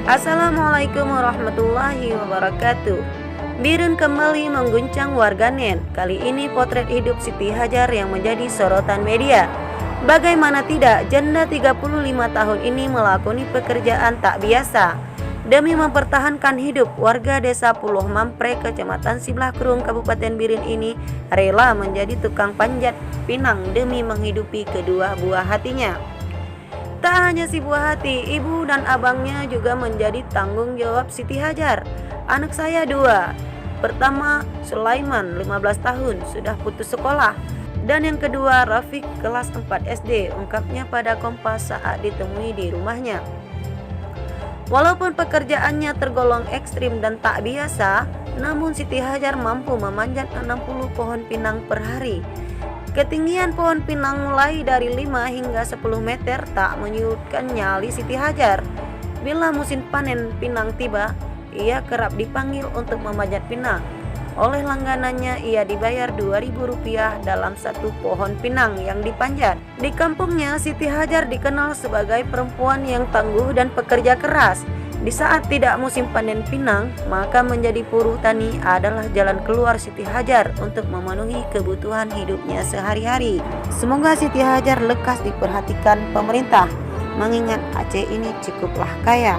Assalamualaikum warahmatullahi wabarakatuh. Birun kembali mengguncang warganet. Kali ini potret hidup Siti Hajar yang menjadi sorotan media. Bagaimana tidak, janda 35 tahun ini melakoni pekerjaan tak biasa. Demi mempertahankan hidup, warga desa Puloh Mampre, Kecamatan Siblahkrung, Kabupaten Birun ini rela menjadi tukang panjat pinang demi menghidupi kedua buah hatinya. Tak hanya si buah hati, ibu dan abangnya juga menjadi tanggung jawab Siti Hajar. Anak saya 2. Pertama, Sulaiman 15 tahun, sudah putus sekolah. Dan yang kedua, Rafiq kelas 4 SD, ungkapnya pada Kompas saat ditemui di rumahnya. Walaupun pekerjaannya tergolong ekstrim dan tak biasa, namun Siti Hajar mampu memanjat 60 pohon pinang per hari. Ketinggian pohon pinang mulai dari 5 hingga 10 meter tak menyurutkan nyali Siti Hajar. Bila musim panen pinang tiba, ia kerap dipanggil untuk memanjat pinang. Oleh langganannya ia dibayar Rp2.000 dalam satu pohon pinang yang dipanjat. Di kampungnya, Siti Hajar dikenal sebagai perempuan yang tangguh dan pekerja keras. Di saat tidak musim panen pinang, maka menjadi buruh tani adalah jalan keluar Siti Hajar untuk memenuhi kebutuhan hidupnya sehari-hari. Semoga Siti Hajar lekas diperhatikan pemerintah, mengingat Aceh ini cukuplah kaya.